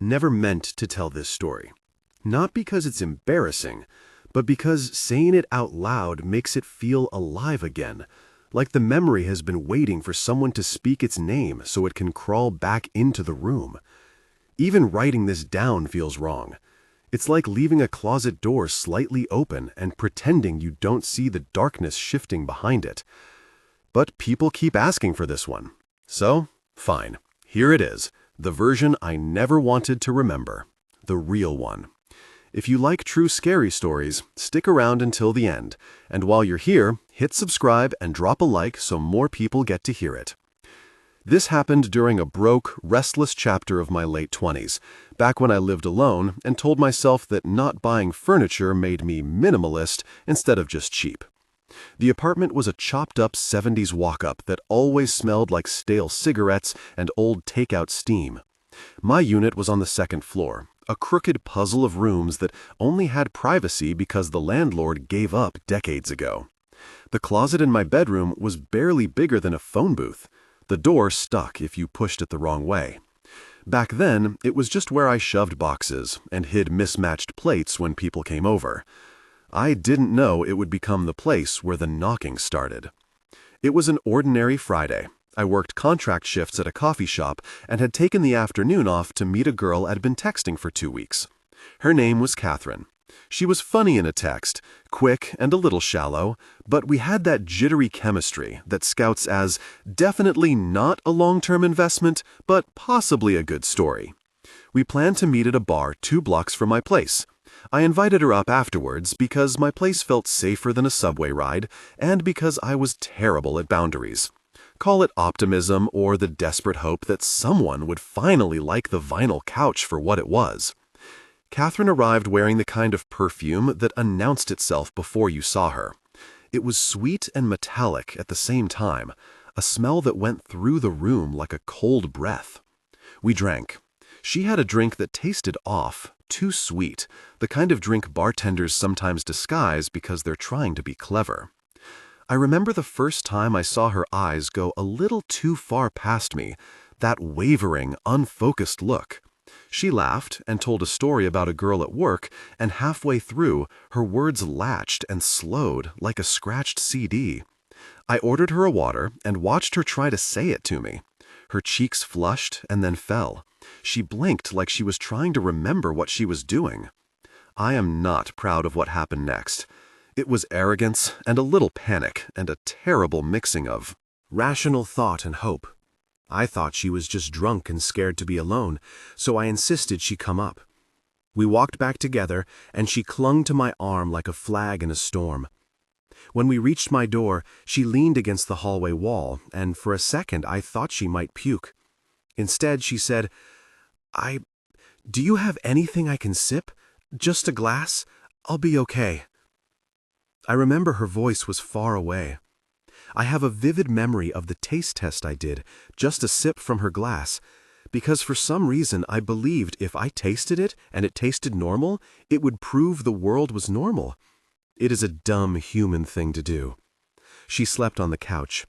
never meant to tell this story. Not because it's embarrassing, but because saying it out loud makes it feel alive again, like the memory has been waiting for someone to speak its name so it can crawl back into the room. Even writing this down feels wrong. It's like leaving a closet door slightly open and pretending you don't see the darkness shifting behind it. But people keep asking for this one. So, fine. Here it is, the version I never wanted to remember. The real one. If you like true scary stories, stick around until the end. And while you're here, hit subscribe and drop a like so more people get to hear it. This happened during a broke, restless chapter of my late 20s, back when I lived alone and told myself that not buying furniture made me minimalist instead of just cheap. The apartment was a chopped-up 70s walk-up that always smelled like stale cigarettes and old takeout steam. My unit was on the second floor, a crooked puzzle of rooms that only had privacy because the landlord gave up decades ago. The closet in my bedroom was barely bigger than a phone booth. The door stuck if you pushed it the wrong way. Back then, it was just where I shoved boxes and hid mismatched plates when people came over. I didn't know it would become the place where the knocking started. It was an ordinary Friday. I worked contract shifts at a coffee shop and had taken the afternoon off to meet a girl I'd been texting for 2 weeks. Her name was Catherine. She was funny in a text, quick and a little shallow, but we had that jittery chemistry that scouts as definitely not a long-term investment, but possibly a good story. We planned to meet at a bar 2 blocks from my place. I invited her up afterwards because my place felt safer than a subway ride and because I was terrible at boundaries. Call it optimism or the desperate hope that someone would finally like the vinyl couch for what it was. Catherine arrived wearing the kind of perfume that announced itself before you saw her. It was sweet and metallic at the same time, a smell that went through the room like a cold breath. We drank. She had a drink that tasted off, too sweet, the kind of drink bartenders sometimes disguise because they're trying to be clever. I remember the first time I saw her eyes go a little too far past me, that wavering, unfocused look. She laughed and told a story about a girl at work, and halfway through, her words latched and slowed like a scratched CD. I ordered her a water and watched her try to say it to me. Her cheeks flushed and then fell. She blinked like she was trying to remember what she was doing. I am not proud of what happened next. It was arrogance and a little panic and a terrible mixing of rational thought and hope. I thought she was just drunk and scared to be alone, so I insisted she come up. We walked back together, and she clung to my arm like a flag in a storm. When we reached my door, she leaned against the hallway wall, and for a second I thought she might puke. Instead, she said, Do you have anything I can sip? Just a glass? I'll be okay." I remember her voice was far away. I have a vivid memory of the taste test I did, just a sip from her glass, because for some reason I believed if I tasted it and it tasted normal, it would prove the world was normal. It is a dumb human thing to do. She slept on the couch.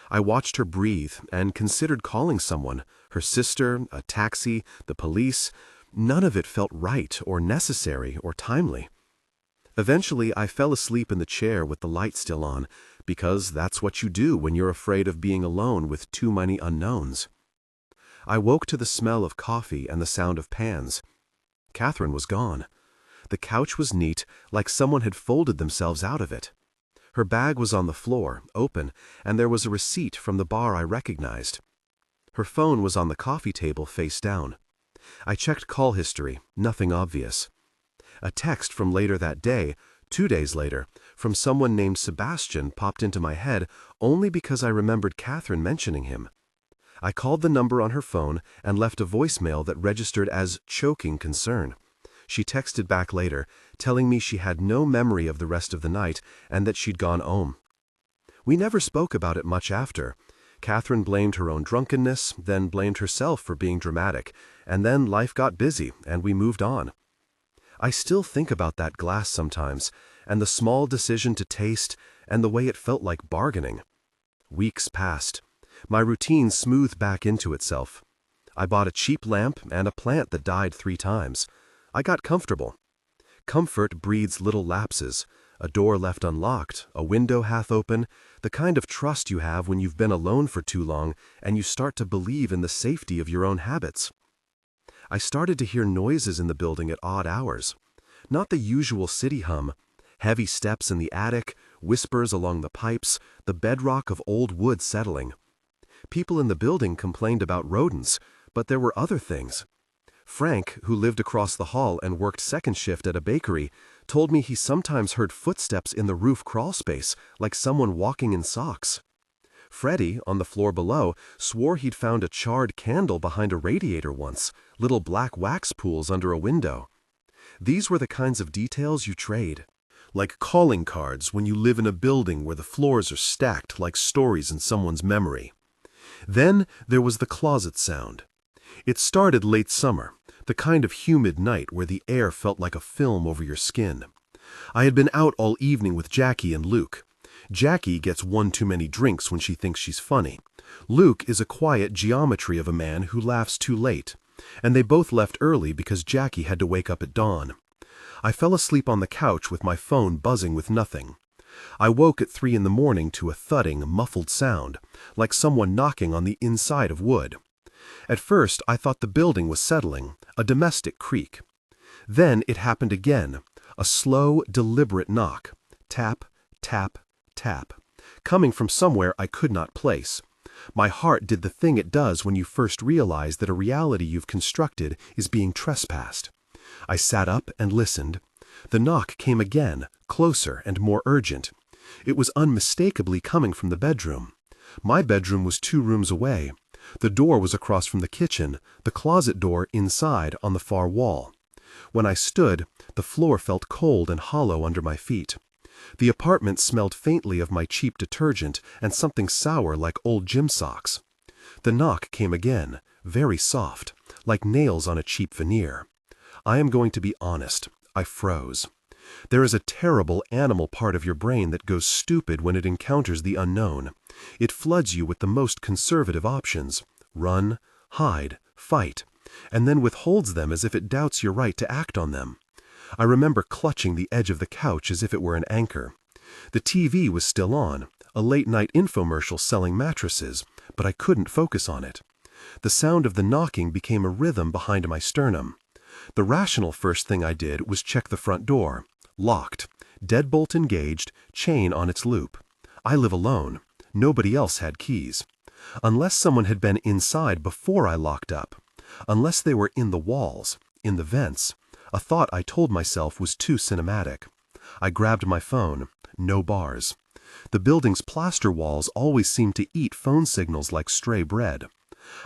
I watched her breathe and considered calling someone, her sister, a taxi, the police. None of it felt right or necessary or timely. Eventually, I fell asleep in the chair with the light still on, because that's what you do when you're afraid of being alone with too many unknowns. I woke to the smell of coffee and the sound of pans. Catherine was gone. The couch was neat, like someone had folded themselves out of it. Her bag was on the floor, open, and there was a receipt from the bar I recognized. Her phone was on the coffee table face down. I checked call history, nothing obvious. A text from later that day, 2 days later, from someone named Sebastian popped into my head only because I remembered Catherine mentioning him. I called the number on her phone and left a voicemail that registered as choking concern. She texted back later, telling me she had no memory of the rest of the night and that she'd gone home. We never spoke about it much after. Catherine blamed her own drunkenness, then blamed herself for being dramatic, and then life got busy and we moved on. I still think about that glass sometimes, and the small decision to taste, and the way it felt like bargaining. Weeks passed. My routine smoothed back into itself. I bought a cheap lamp and a plant that died 3 times. I got comfortable. Comfort breeds little lapses, a door left unlocked, a window half open, the kind of trust you have when you've been alone for too long and you start to believe in the safety of your own habits. I started to hear noises in the building at odd hours. Not the usual city hum. Heavy steps in the attic, whispers along the pipes, the bedrock of old wood settling. People in the building complained about rodents, but there were other things. Frank, who lived across the hall and worked second shift at a bakery, told me he sometimes heard footsteps in the roof crawl space, like someone walking in socks. Freddie, on the floor below, swore he'd found a charred candle behind a radiator once, little black wax pools under a window. These were the kinds of details you trade. Like calling cards when you live in a building where the floors are stacked like stories in someone's memory. Then there was the closet sound. It started late summer, the kind of humid night where the air felt like a film over your skin. I had been out all evening with Jackie and Luke. Jackie gets one too many drinks when she thinks she's funny. Luke is a quiet geometry of a man who laughs too late, and they both left early because Jackie had to wake up at dawn. I fell asleep on the couch with my phone buzzing with nothing. I woke at 3 in the morning to a thudding, muffled sound, like someone knocking on the inside of wood. At first, I thought the building was settling, a domestic creak. Then it happened again, a slow, deliberate knock. Tap, tap, tap, coming from somewhere I could not place. My heart did the thing it does when you first realize that a reality you've constructed is being trespassed. I sat up and listened. The knock came again, closer and more urgent. It was unmistakably coming from the bedroom. My bedroom was 2 rooms away. The door was across from the kitchen, the closet door inside on the far wall. When I stood, the floor felt cold and hollow under my feet. The apartment smelled faintly of my cheap detergent and something sour like old gym socks. The knock came again, very soft, like nails on a cheap veneer. I am going to be honest. I froze. There is a terrible animal part of your brain that goes stupid when it encounters the unknown. It floods you with the most conservative options: run, hide, fight, and then withholds them as if it doubts your right to act on them. I remember clutching the edge of the couch as if it were an anchor. The TV was still on, a late-night infomercial selling mattresses, but I couldn't focus on it. The sound of the knocking became a rhythm behind my sternum. The rational first thing I did was check the front door. Locked, deadbolt engaged, chain on its loop. I live alone. Nobody else had keys. Unless someone had been inside before I locked up. Unless they were in the walls, in the vents. A thought I told myself was too cinematic. I grabbed my phone. No bars. The building's plaster walls always seemed to eat phone signals like stray bread.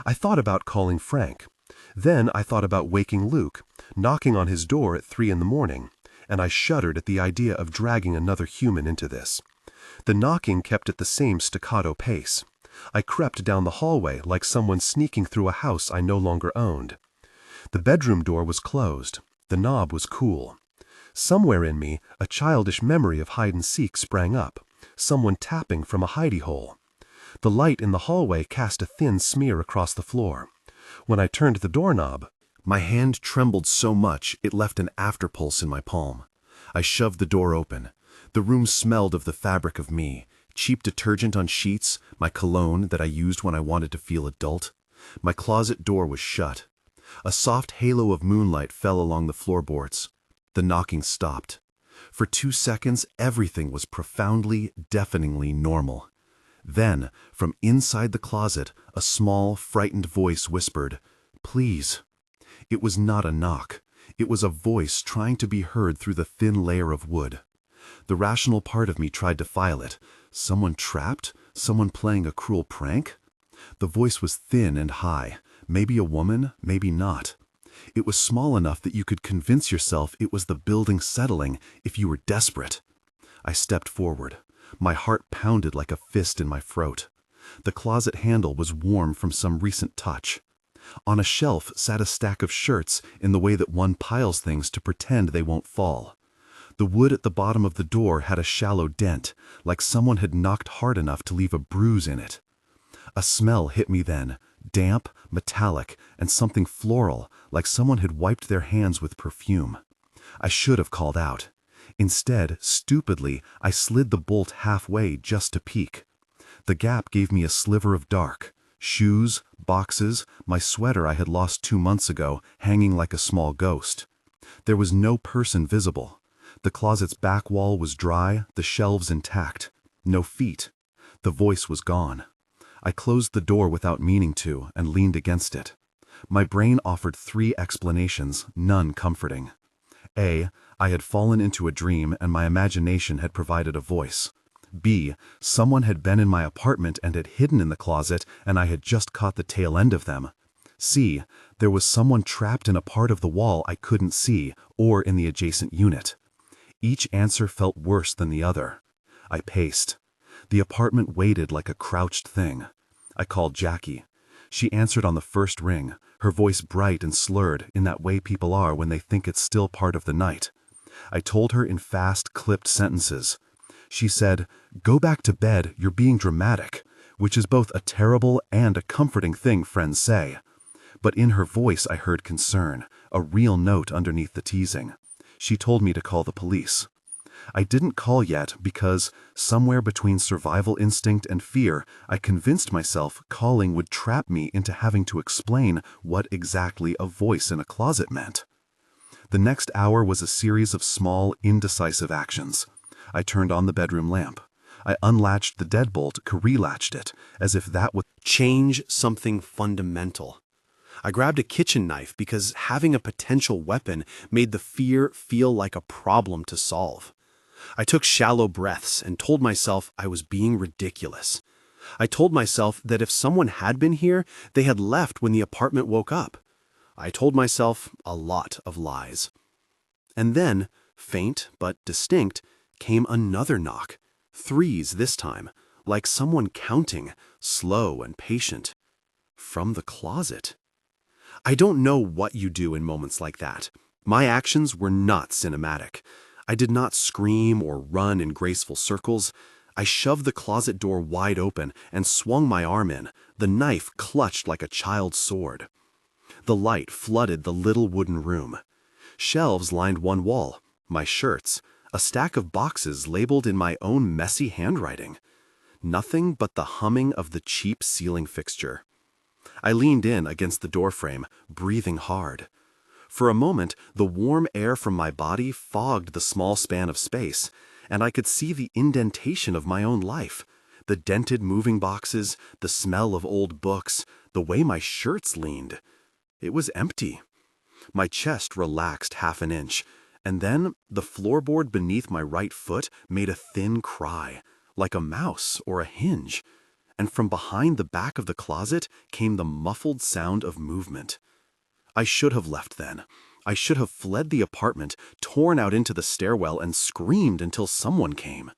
I thought about calling Frank. Then I thought about waking Luke, knocking on his door at 3 in the morning, and I shuddered at the idea of dragging another human into this. The knocking kept at the same staccato pace. I crept down the hallway like someone sneaking through a house I no longer owned. The bedroom door was closed. The knob was cool. Somewhere in me, a childish memory of hide-and-seek sprang up, someone tapping from a hidey hole. The light in the hallway cast a thin smear across the floor. When I turned the doorknob, my hand trembled so much it left an afterpulse in my palm. I shoved the door open. The room smelled of the fabric of me, cheap detergent on sheets, my cologne that I used when I wanted to feel adult. My closet door was shut. A soft halo of moonlight fell along the floorboards. The knocking stopped. For 2 seconds, everything was profoundly, deafeningly normal. Then, from inside the closet, a small, frightened voice whispered, "Please." It was not a knock. It was a voice trying to be heard through the thin layer of wood. The rational part of me tried to file it. Someone trapped? Someone playing a cruel prank? The voice was thin and high. Maybe a woman, maybe not. It was small enough that you could convince yourself it was the building settling if you were desperate. I stepped forward. My heart pounded like a fist in my throat. The closet handle was warm from some recent touch. On a shelf sat a stack of shirts in the way that one piles things to pretend they won't fall. The wood at the bottom of the door had a shallow dent, like someone had knocked hard enough to leave a bruise in it. A smell hit me then, damp, metallic, and something floral, like someone had wiped their hands with perfume. I should have called out. Instead, stupidly, I slid the bolt halfway just to peek. The gap gave me a sliver of dark. Shoes, boxes, my sweater I had lost 2 months ago, hanging like a small ghost. There was no person visible. The closet's back wall was dry, the shelves intact. No feet. The voice was gone. I closed the door without meaning to and leaned against it. My brain offered 3 explanations, none comforting. A, I had fallen into a dream and my imagination had provided a voice. B, someone had been in my apartment and had hidden in the closet and I had just caught the tail end of them. C, there was someone trapped in a part of the wall I couldn't see or in the adjacent unit. Each answer felt worse than the other. I paced. The apartment waited like a crouched thing. I called Jackie. She answered on the first ring, her voice bright and slurred in that way people are when they think it's still part of the night. I told her in fast, clipped sentences. She said, "Go back to bed, you're being dramatic," which is both a terrible and a comforting thing friends say. But in her voice I heard concern, a real note underneath the teasing. She told me to call the police. I didn't call yet because, somewhere between survival instinct and fear, I convinced myself calling would trap me into having to explain what exactly a voice in a closet meant. The next hour was a series of small, indecisive actions. I turned on the bedroom lamp. I unlatched the deadbolt, relatched it, as if that would change something fundamental. I grabbed a kitchen knife because having a potential weapon made the fear feel like a problem to solve. I took shallow breaths and told myself I was being ridiculous. I told myself that if someone had been here, they had left when the apartment woke up. I told myself a lot of lies. And then, faint but distinct, came another knock. 3s this time, like someone counting, slow and patient. From the closet. I don't know what you do in moments like that. My actions were not cinematic. I did not scream or run in graceful circles. I shoved the closet door wide open and swung my arm in, the knife clutched like a child's sword. The light flooded the little wooden room. Shelves lined one wall, my shirts, a stack of boxes labeled in my own messy handwriting. Nothing but the humming of the cheap ceiling fixture. I leaned in against the doorframe, breathing hard. For a moment, the warm air from my body fogged the small span of space, and I could see the indentation of my own life, the dented moving boxes, the smell of old books, the way my shirts leaned. It was empty. My chest relaxed half an inch, and then the floorboard beneath my right foot made a thin cry, like a mouse or a hinge, and from behind the back of the closet came the muffled sound of movement. I should have left then. I should have fled the apartment, torn out into the stairwell, and screamed until someone came.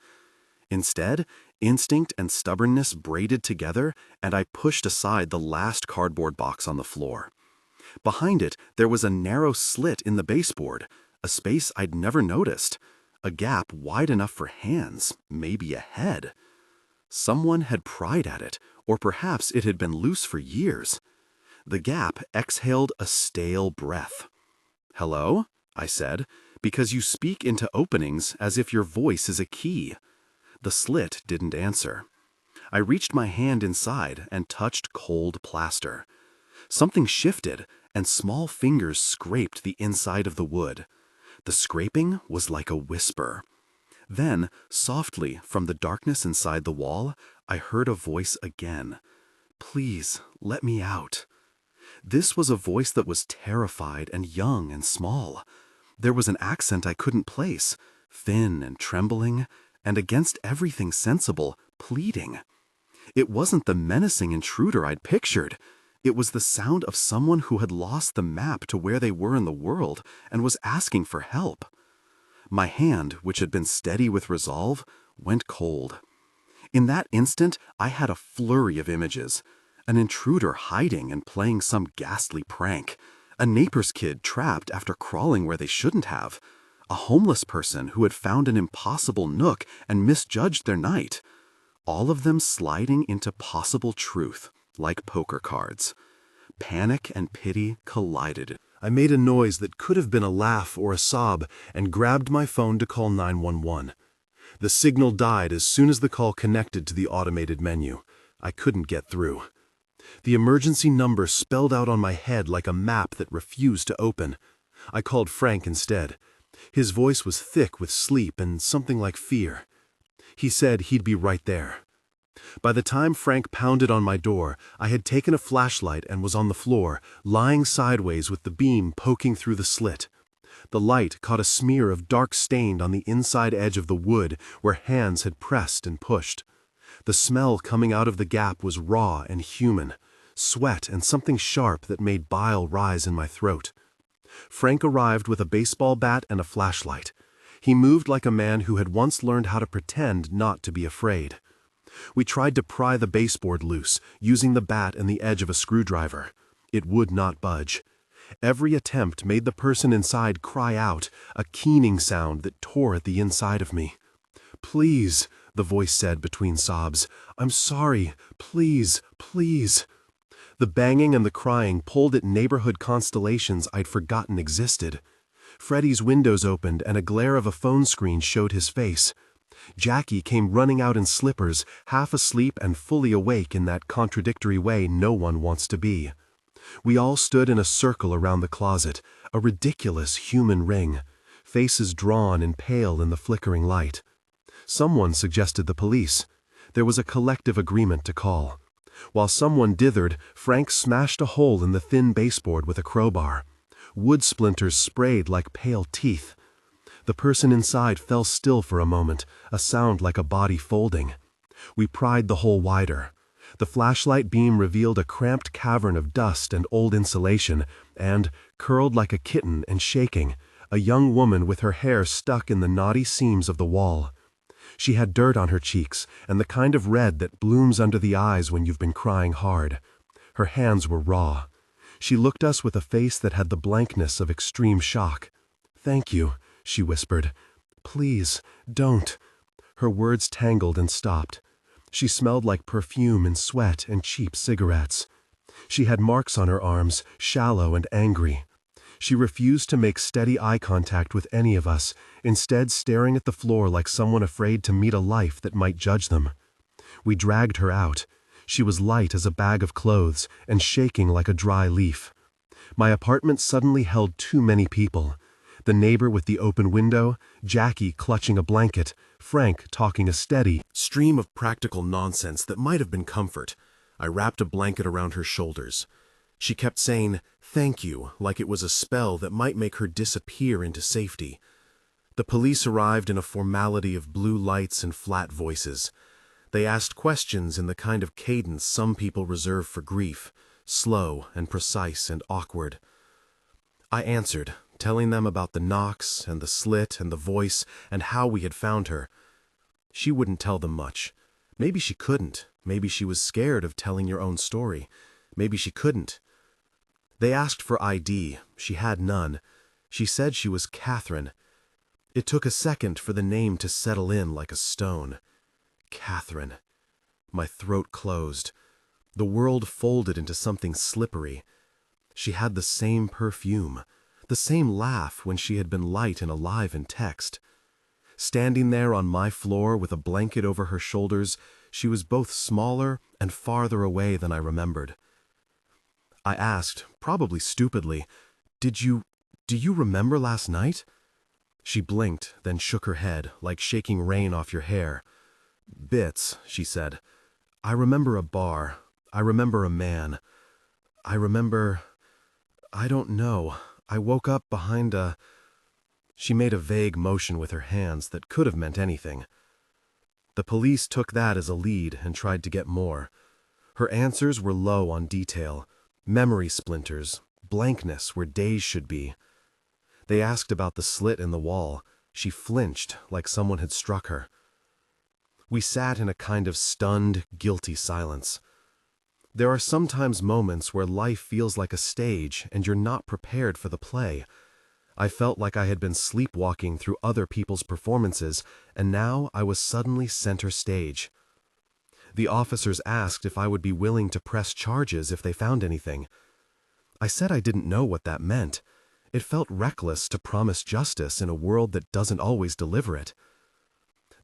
Instead, instinct and stubbornness braided together, and I pushed aside the last cardboard box on the floor. Behind it, there was a narrow slit in the baseboard, a space I'd never noticed, a gap wide enough for hands, maybe a head. Someone had pried at it, or perhaps it had been loose for years. The gap exhaled a stale breath. "Hello?" I said, "because you speak into openings as if your voice is a key." The slit didn't answer. I reached my hand inside and touched cold plaster. Something shifted, and small fingers scraped the inside of the wood. The scraping was like a whisper. Then, softly, from the darkness inside the wall, I heard a voice again. "Please, let me out." This was a voice that was terrified and young and small. There was an accent I couldn't place, thin and trembling, and against everything sensible, pleading. It wasn't the menacing intruder I'd pictured. It was the sound of someone who had lost the map to where they were in the world and was asking for help. My hand, which had been steady with resolve, went cold. In that instant, I had a flurry of images. An intruder hiding and playing some ghastly prank. A neighbor's kid trapped after crawling where they shouldn't have. A homeless person who had found an impossible nook and misjudged their night. All of them sliding into possible truth, like poker cards. Panic and pity collided. I made a noise that could have been a laugh or a sob and grabbed my phone to call 911. The signal died as soon as the call connected to the automated menu. I couldn't get through. The emergency number spelled out on my head like a map that refused to open. I called Frank instead. His voice was thick with sleep and something like fear. He said he'd be right there. By the time Frank pounded on my door, I had taken a flashlight and was on the floor, lying sideways with the beam poking through the slit. The light caught a smear of dark stain on the inside edge of the wood where hands had pressed and pushed. The smell coming out of the gap was raw and human, sweat and something sharp that made bile rise in my throat. Frank arrived with a baseball bat and a flashlight. He moved like a man who had once learned how to pretend not to be afraid. We tried to pry the baseboard loose, using the bat and the edge of a screwdriver. It would not budge. Every attempt made the person inside cry out, a keening sound that tore at the inside of me. "Please," the voice said between sobs. "I'm sorry. Please, please." The banging and the crying pulled at neighborhood constellations I'd forgotten existed. Freddie's windows opened and a glare of a phone screen showed his face. Jackie came running out in slippers, half asleep and fully awake in that contradictory way no one wants to be. We all stood in a circle around the closet, a ridiculous human ring, faces drawn and pale in the flickering light. Someone suggested the police. There was a collective agreement to call. While someone dithered, Frank smashed a hole in the thin baseboard with a crowbar. Wood splinters sprayed like pale teeth. The person inside fell still for a moment, a sound like a body folding. We pried the hole wider. The flashlight beam revealed a cramped cavern of dust and old insulation, and, curled like a kitten and shaking, a young woman with her hair stuck in the knotty seams of the wall. She had dirt on her cheeks, and the kind of red that blooms under the eyes when you've been crying hard. Her hands were raw. She looked us with a face that had the blankness of extreme shock. "Thank you," she whispered. "Please, don't." Her words tangled and stopped. She smelled like perfume and sweat and cheap cigarettes. She had marks on her arms, shallow and angry. She refused to make steady eye contact with any of us, instead staring at the floor like someone afraid to meet a life that might judge them. We dragged her out. She was light as a bag of clothes and shaking like a dry leaf. My apartment suddenly held too many people. The neighbor with the open window, Jackie clutching a blanket, Frank talking a steady stream of practical nonsense that might have been comfort. I wrapped a blanket around her shoulders. She kept saying, "Thank you," like it was a spell that might make her disappear into safety. The police arrived in a formality of blue lights and flat voices. They asked questions in the kind of cadence some people reserve for grief, slow and precise and awkward. I answered, telling them about the knocks and the slit and the voice and how we had found her. She wouldn't tell them much. Maybe she couldn't. Maybe she was scared of telling your own story. Maybe she couldn't. They asked for ID. She had none. She said she was Catherine. It took a second for the name to settle in like a stone. Catherine. My throat closed. The world folded into something slippery. She had the same perfume, the same laugh when she had been light and alive in text. Standing there on my floor with a blanket over her shoulders, she was both smaller and farther away than I remembered. I asked, probably stupidly, do you remember last night?" She blinked, then shook her head, like shaking rain off your hair. "Bits," she said. "I remember a bar. I remember a man. I don't know. I woke up behind a—" She made a vague motion with her hands that could have meant anything. The police took that as a lead and tried to get more. Her answers were low on detail. Memory splinters, blankness where days should be. They asked about the slit in the wall. She flinched like someone had struck her. We sat in a kind of stunned, guilty silence. There are sometimes moments where life feels like a stage and you're not prepared for the play. I felt like I had been sleepwalking through other people's performances, and now I was suddenly center stage. The officers asked if I would be willing to press charges if they found anything. I said I didn't know what that meant. It felt reckless to promise justice in a world that doesn't always deliver it.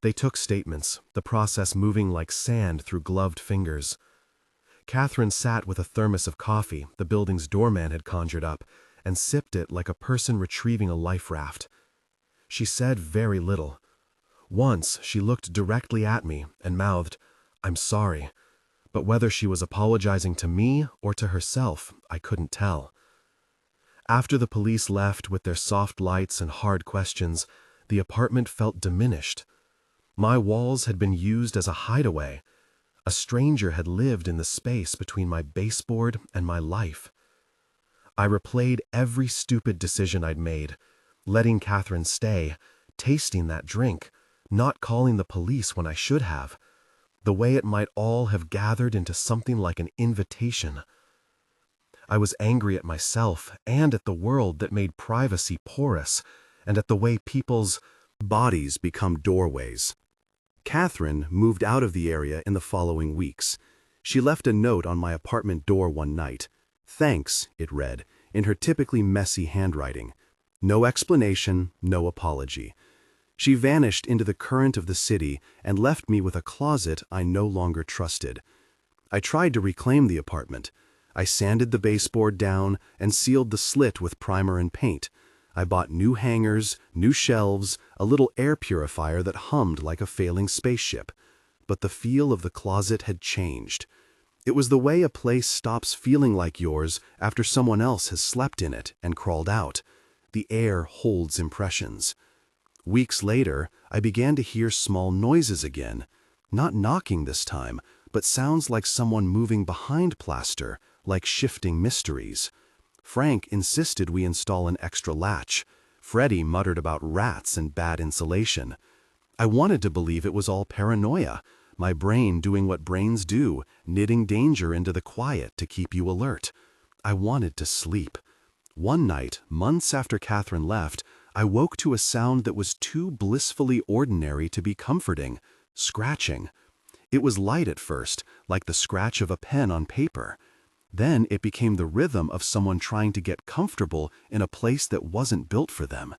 They took statements, the process moving like sand through gloved fingers. Catherine sat with a thermos of coffee the building's doorman had conjured up and sipped it like a person retrieving a life raft. She said very little. Once she looked directly at me and mouthed, "I'm sorry," but whether she was apologizing to me or to herself, I couldn't tell. After the police left with their soft lights and hard questions, the apartment felt diminished. My walls had been used as a hideaway. A stranger had lived in the space between my baseboard and my life. I replayed every stupid decision I'd made, letting Catherine stay, tasting that drink, not calling the police when I should have, the way it might all have gathered into something like an invitation. I was angry at myself and at the world that made privacy porous, and at the way people's bodies become doorways. Catherine moved out of the area in the following weeks. She left a note on my apartment door one night. "Thanks," it read, in her typically messy handwriting. No explanation, no apology. She vanished into the current of the city and left me with a closet I no longer trusted. I tried to reclaim the apartment. I sanded the baseboard down and sealed the slit with primer and paint. I bought new hangers, new shelves, a little air purifier that hummed like a failing spaceship. But the feel of the closet had changed. It was the way a place stops feeling like yours after someone else has slept in it and crawled out. The air holds impressions. Weeks later, I began to hear small noises again. Not knocking this time, but sounds like someone moving behind plaster, like shifting mysteries. Frank insisted we install an extra latch. Freddie muttered about rats and bad insulation. I wanted to believe it was all paranoia, my brain doing what brains do, knitting danger into the quiet to keep you alert. I wanted to sleep. One night, months after Catherine left, I woke to a sound that was too blissfully ordinary to be comforting: scratching. It was light at first, like the scratch of a pen on paper. Then it became the rhythm of someone trying to get comfortable in a place that wasn't built for them.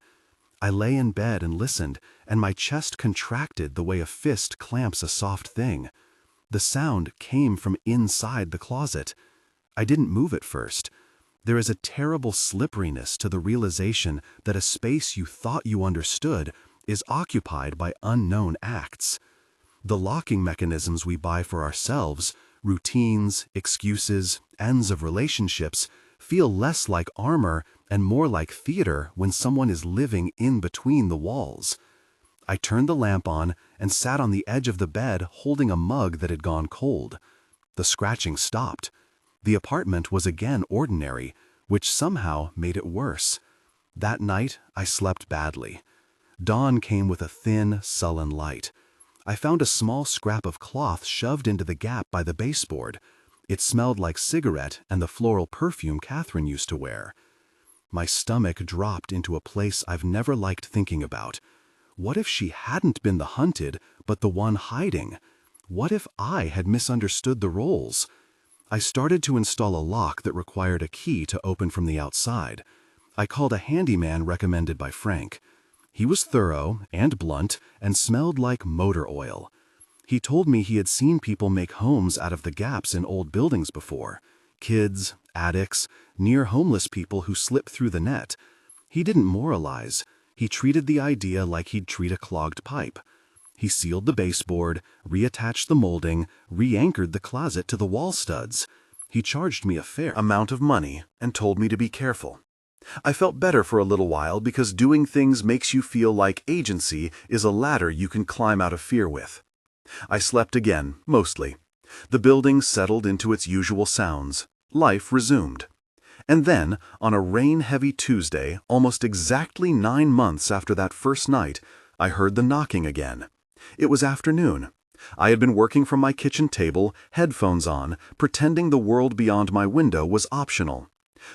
I lay in bed and listened, and my chest contracted the way a fist clamps a soft thing. The sound came from inside the closet. I didn't move at first. There is a terrible slipperiness to the realization that a space you thought you understood is occupied by unknown acts. The locking mechanisms we buy for ourselves, routines, excuses, ends of relationships, feel less like armor and more like theater when someone is living in between the walls. I turned the lamp on and sat on the edge of the bed holding a mug that had gone cold. The scratching stopped. The apartment was again ordinary, which somehow made it worse. That night, I slept badly. Dawn came with a thin, sullen light. I found a small scrap of cloth shoved into the gap by the baseboard. It smelled like cigarette and the floral perfume Catherine used to wear. My stomach dropped into a place I've never liked thinking about. What if she hadn't been the hunted, but the one hiding? What if I had misunderstood the roles? I started to install a lock that required a key to open from the outside. I called a handyman recommended by Frank. He was thorough and blunt and smelled like motor oil. He told me he had seen people make homes out of the gaps in old buildings before. Kids, addicts, near homeless people who slip through the net. He didn't moralize. He treated the idea like he'd treat a clogged pipe. He sealed the baseboard, reattached the molding, re-anchored the closet to the wall studs. He charged me a fair amount of money and told me to be careful. I felt better for a little while because doing things makes you feel like agency is a ladder you can climb out of fear with. I slept again, mostly. The building settled into its usual sounds. Life resumed. And then, on a rain-heavy Tuesday, almost exactly 9 months after that first night, I heard the knocking again. It was afternoon. I had been working from my kitchen table, headphones on, pretending the world beyond my window was optional.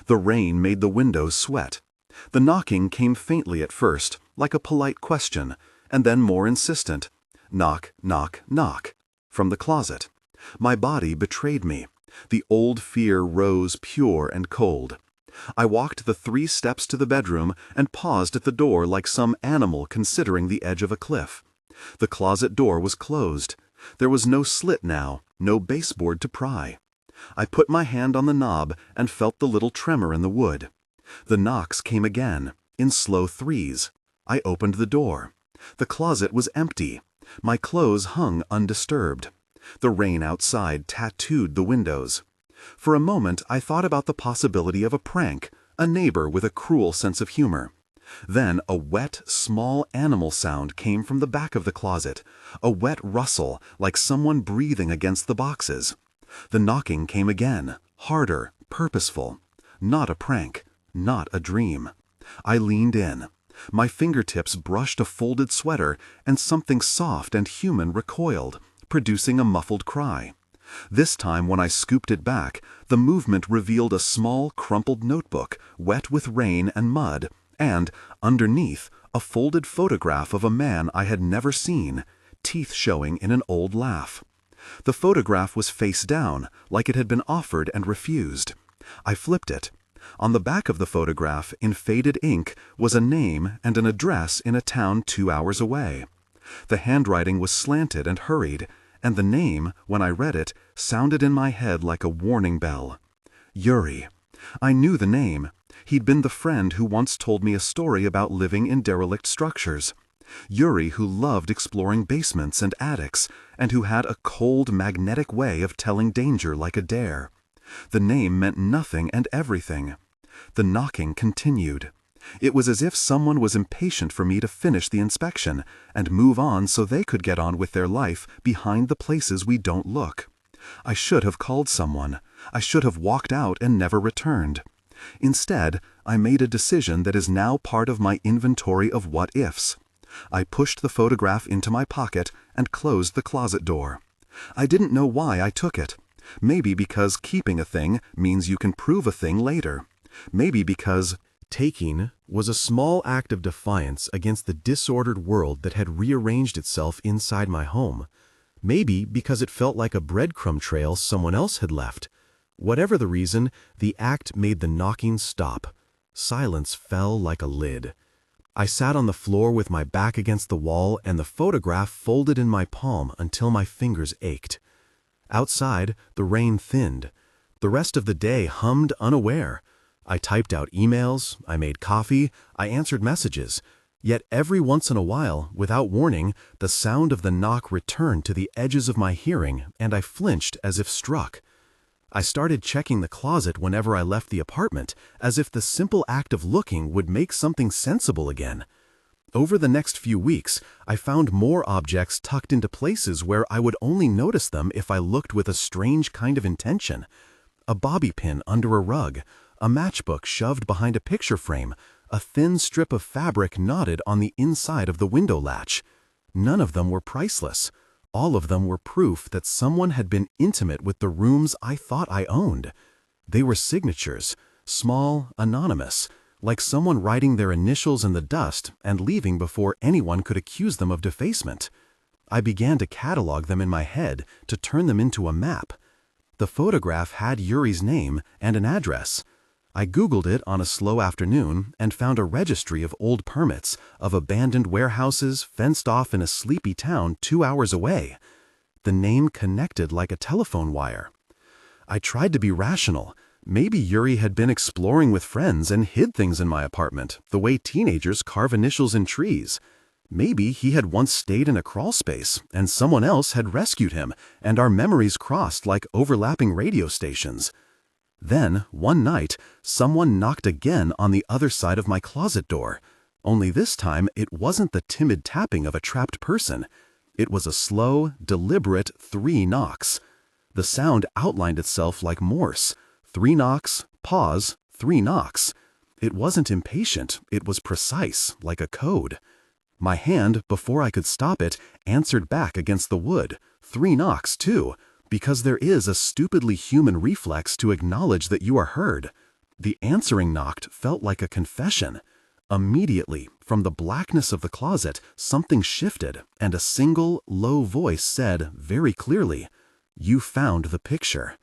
The rain made the windows sweat. The knocking came faintly at first, like a polite question, and then more insistent. Knock, knock, knock, from the closet. My body betrayed me. The old fear rose pure and cold. I walked the 3 steps to the bedroom and paused at the door like some animal considering the edge of a cliff. The closet door was closed. There was no slit now, no baseboard to pry. I put my hand on the knob and felt the little tremor in the wood. The knocks came again, in slow 3s. I opened the door. The closet was empty. My clothes hung undisturbed. The rain outside tattooed the windows. For a moment I thought about the possibility of a prank, a neighbor with a cruel sense of humor. Then a wet, small animal sound came from the back of the closet, a wet rustle like someone breathing against the boxes. The knocking came again, harder, purposeful. Not a prank, not a dream. I leaned in. My fingertips brushed a folded sweater, and something soft and human recoiled, producing a muffled cry. This time when I scooped it back, the movement revealed a small, crumpled notebook, wet with rain and mud, and, underneath, a folded photograph of a man I had never seen, teeth showing in an old laugh. The photograph was face down, like it had been offered and refused. I flipped it. On the back of the photograph, in faded ink, was a name and an address in a town 2 hours away. The handwriting was slanted and hurried, and the name, when I read it, sounded in my head like a warning bell. Yuri. I knew the name. He'd been the friend who once told me a story about living in derelict structures. Yuri, who loved exploring basements and attics, and who had a cold, magnetic way of telling danger like a dare. The name meant nothing and everything. The knocking continued. It was as if someone was impatient for me to finish the inspection and move on so they could get on with their life behind the places we don't look. I should have called someone. I should have walked out and never returned. Instead, I made a decision that is now part of my inventory of what-ifs. I pushed the photograph into my pocket and closed the closet door. I didn't know why I took it. Maybe because keeping a thing means you can prove a thing later. Maybe because taking was a small act of defiance against the disordered world that had rearranged itself inside my home. Maybe because it felt like a breadcrumb trail someone else had left. Whatever the reason, the act made the knocking stop. Silence fell like a lid. I sat on the floor with my back against the wall and the photograph folded in my palm until my fingers ached. Outside, the rain thinned. The rest of the day hummed unaware. I typed out emails, I made coffee, I answered messages. Yet every once in a while, without warning, the sound of the knock returned to the edges of my hearing, and I flinched as if struck. I started checking the closet whenever I left the apartment, as if the simple act of looking would make something sensible again. Over the next few weeks, I found more objects tucked into places where I would only notice them if I looked with a strange kind of intention. A bobby pin under a rug, a matchbook shoved behind a picture frame, a thin strip of fabric knotted on the inside of the window latch. None of them were priceless. All of them were proof that someone had been intimate with the rooms I thought I owned. They were signatures, small, anonymous, like someone writing their initials in the dust and leaving before anyone could accuse them of defacement. I began to catalog them in my head, to turn them into a map. The photograph had Yuri's name and an address. I Googled it on a slow afternoon and found a registry of old permits, of abandoned warehouses fenced off in a sleepy town 2 hours away. The name connected like a telephone wire. I tried to be rational. Maybe Yuri had been exploring with friends and hid things in my apartment, the way teenagers carve initials in trees. Maybe he had once stayed in a crawl space, and someone else had rescued him, and our memories crossed like overlapping radio stations. Then, one night, someone knocked again on the other side of my closet door. Only this time, it wasn't the timid tapping of a trapped person. It was a slow, deliberate 3 knocks. The sound outlined itself like Morse. 3 knocks, pause, 3 knocks. It wasn't impatient, it was precise, like a code. My hand, before I could stop it, answered back against the wood. 3 knocks, too. Because there is a stupidly human reflex to acknowledge that you are heard. The answering knock felt like a confession. Immediately, from the blackness of the closet, something shifted, and a single, low voice said, very clearly, You found the picture.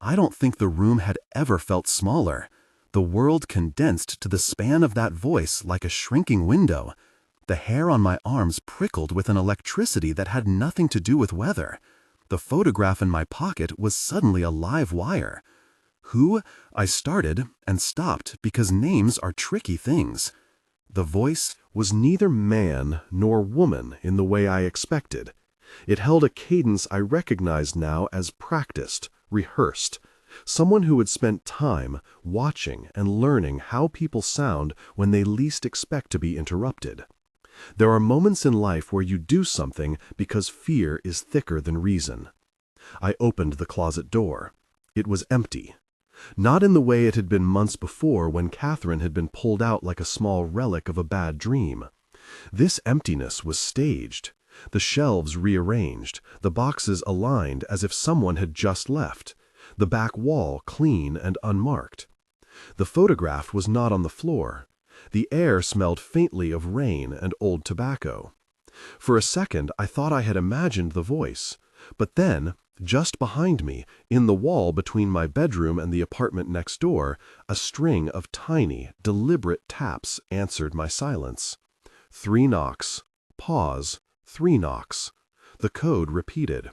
I don't think the room had ever felt smaller. The world condensed to the span of that voice like a shrinking window. The hair on my arms prickled with an electricity that had nothing to do with weather. The photograph in my pocket was suddenly a live wire. Who? I started and stopped because names are tricky things. The voice Was neither man nor woman in the way I expected. It held a cadence I recognized now as practiced, rehearsed. Someone who had spent time watching and learning how people sound when they least expect to be interrupted. There are moments in life where you do something because fear is thicker than reason. I opened the closet door. It was empty. Not in the way it had been months before when Catherine had been pulled out like a small relic of a bad dream. This emptiness was staged. The shelves rearranged, the boxes aligned as if someone had just left, the back wall clean and unmarked. The photograph was not on the floor. The air smelled faintly of rain and old tobacco. For a second I thought I had imagined the voice, but then, just behind me, in the wall between my bedroom and the apartment next door, a string of tiny, deliberate taps answered my silence. 3 knocks. Pause. 3 knocks. The code repeated.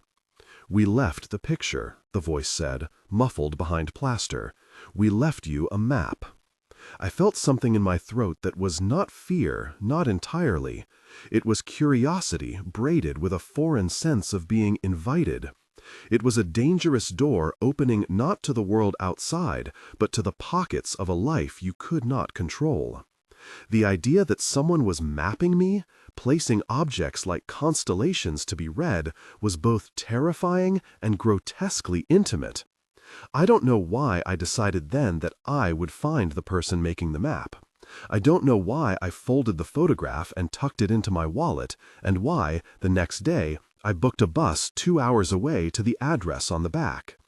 "We left the picture," the voice said, muffled behind plaster. "We left you a map." I felt something in my throat that was not fear, not entirely. It was curiosity braided with a foreign sense of being invited. It was a dangerous door opening not to the world outside, but to the pockets of a life you could not control. The idea that someone was mapping me, placing objects like constellations to be read, was both terrifying and grotesquely intimate. I don't know why I decided then that I would find the person making the map. I don't know why I folded the photograph and tucked it into my wallet, and why, the next day, I booked a bus 2 hours away to the address on the back.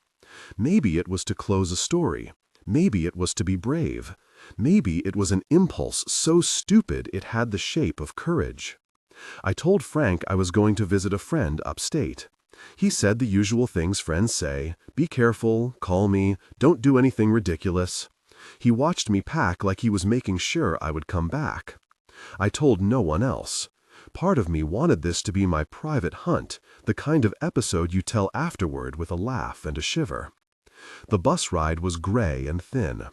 Maybe it was to close a story. Maybe it was to be brave. Maybe it was an impulse so stupid it had the shape of courage. I told Frank I was going to visit a friend upstate. He said the usual things friends say: be careful, call me, don't do anything ridiculous. He watched me pack like he was making sure I would come back. I told no one else. Part of me wanted this to be my private hunt, the kind of episode you tell afterward with a laugh and a shiver. The bus ride was gray and thin.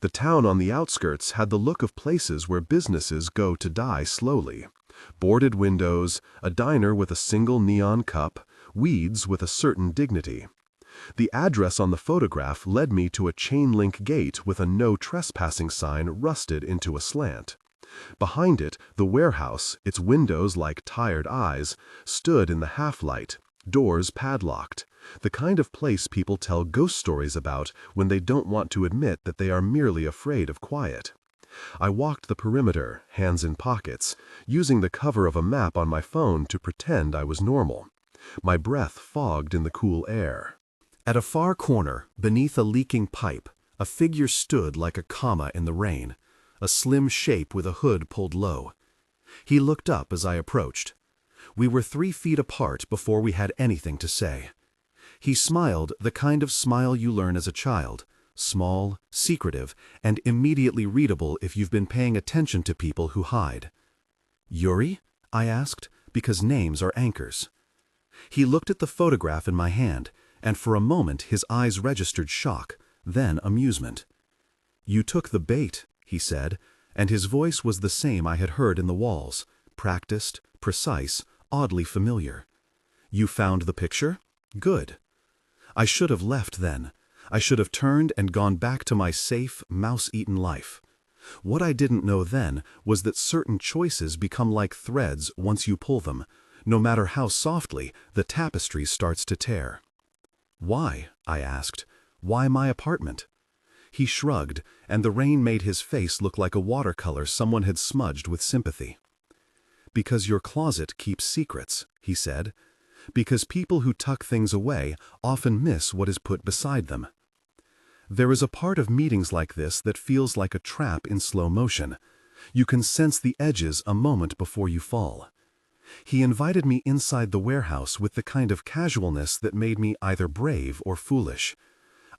The town on the outskirts had the look of places where businesses go to die slowly. Boarded windows, a diner with a single neon cup, weeds with a certain dignity. The address on the photograph led me to a chain-link gate with a no trespassing sign rusted into a slant. Behind it, the warehouse, its windows like tired eyes, stood in the half-light, doors padlocked, the kind of place people tell ghost stories about when they don't want to admit that they are merely afraid of quiet. I walked the perimeter, hands in pockets, using the cover of a map on my phone to pretend I was normal. My breath fogged in the cool air. At a far corner, beneath a leaking pipe, a figure stood like a comma in the rain, a slim shape with a hood pulled low. He looked up as I approached. We were 3 feet apart before we had anything to say. He smiled the kind of smile you learn as a child, small, secretive, and immediately readable if you've been paying attention to people who hide. "Yuri?" I asked, because names are anchors. He looked at the photograph in my hand, and for a moment his eyes registered shock, then amusement. "You took the bait," he said, and his voice was the same I had heard in the walls, practiced, precise, oddly familiar. "You found the picture? Good." I should have left then. I should have turned and gone back to my safe, mouse-eaten life. What I didn't know then was that certain choices become like threads once you pull them. No matter how softly, the tapestry starts to tear. "Why?" I asked. "Why my apartment?" He shrugged, and the rain made his face look like a watercolor someone had smudged with sympathy. "Because your closet keeps secrets," he said. "Because people who tuck things away often miss what is put beside them. There is a part of meetings like this that feels like a trap in slow motion. You can sense the edges a moment before you fall. He invited me inside the warehouse with the kind of casualness that made me either brave or foolish.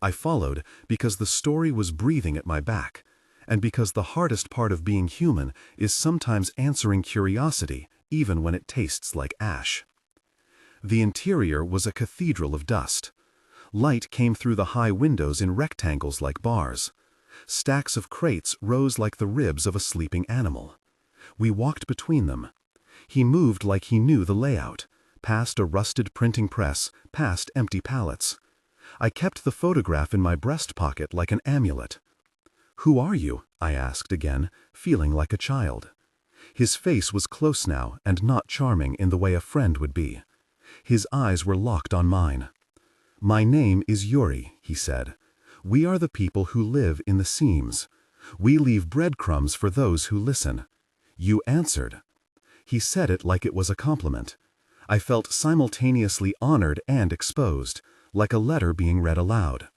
I followed because the story was breathing at my back, and because the hardest part of being human is sometimes answering curiosity, even when it tastes like ash. The interior was a cathedral of dust. Light came through the high windows in rectangles like bars. Stacks of crates rose like the ribs of a sleeping animal. We walked between them. He moved like he knew the layout, past a rusted printing press, past empty pallets. I kept the photograph in my breast pocket like an amulet. "Who are you?" I asked again, feeling like a child. His face was close now and not charming in the way a friend would be. His eyes were locked on mine. "My name is Yuri," he said. "We are the people who live in the seams. We leave breadcrumbs for those who listen. You answered." He said it like it was a compliment. I felt simultaneously honored and exposed, like a letter being read aloud.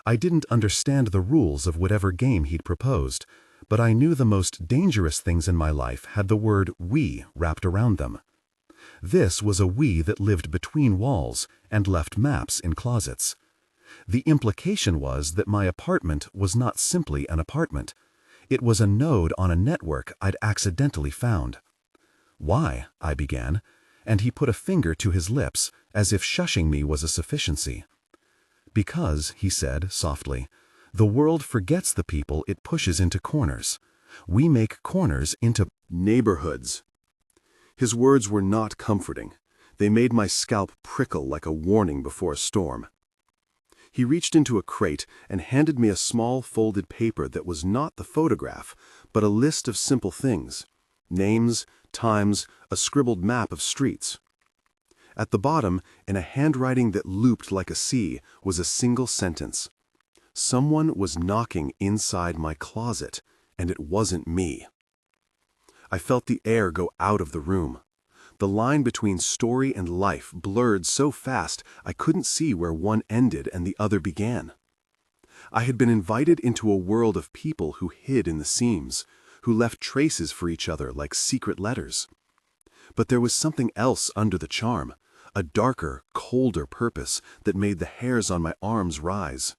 I didn't understand the rules of whatever game he'd proposed, but I knew the most dangerous things in my life had the word "we" wrapped around them. This was a we that lived between walls and left maps in closets. The implication was that my apartment was not simply an apartment. It was a node on a network I'd accidentally found. "Why?" I began, and he put a finger to his lips, as if shushing me was a sufficiency. "Because," he said softly, "the world forgets the people it pushes into corners. We make corners into neighborhoods." His words were not comforting. They made my scalp prickle like a warning before a storm. He reached into a crate and handed me a small folded paper that was not the photograph, but a list of simple things: names, times, a scribbled map of streets. At the bottom, in a handwriting that looped like a sea, was a single sentence: "Someone was knocking inside my closet, and it wasn't me." I felt the air go out of the room. The line between story and life blurred so fast I couldn't see where one ended and the other began. I had been invited into a world of people who hid in the seams, who left traces for each other like secret letters. But there was something else under the charm, a darker, colder purpose that made the hairs on my arms rise.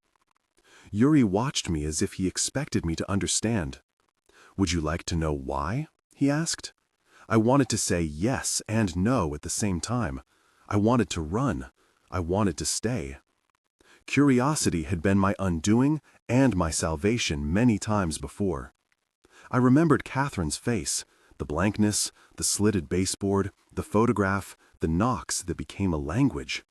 Yuri watched me as if he expected me to understand. "Would you like to know why?" he asked. I wanted to say yes and no at the same time. I wanted to run. I wanted to stay. Curiosity had been my undoing and my salvation many times before. I remembered Catherine's face, the blankness, the slitted baseboard, the photograph, the knocks that became a language.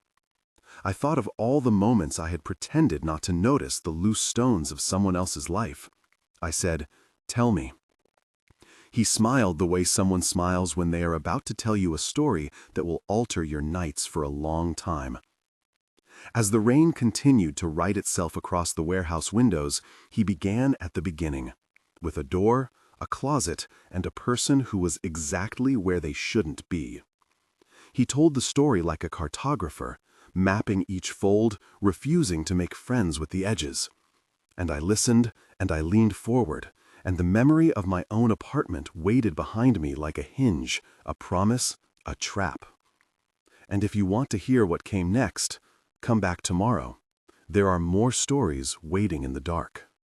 I thought of all the moments I had pretended not to notice the loose stones of someone else's life. I said, "Tell me." He smiled the way someone smiles when they are about to tell you a story that will alter your nights for a long time. As the rain continued to write itself across the warehouse windows, he began at the beginning, with a door, a closet, and a person who was exactly where they shouldn't be. He told the story like a cartographer, mapping each fold, refusing to make friends with the edges. And I listened, and I leaned forward, and the memory of my own apartment waited behind me like a hinge, a promise, a trap. And if you want to hear what came next, come back tomorrow. There are more stories waiting in the dark.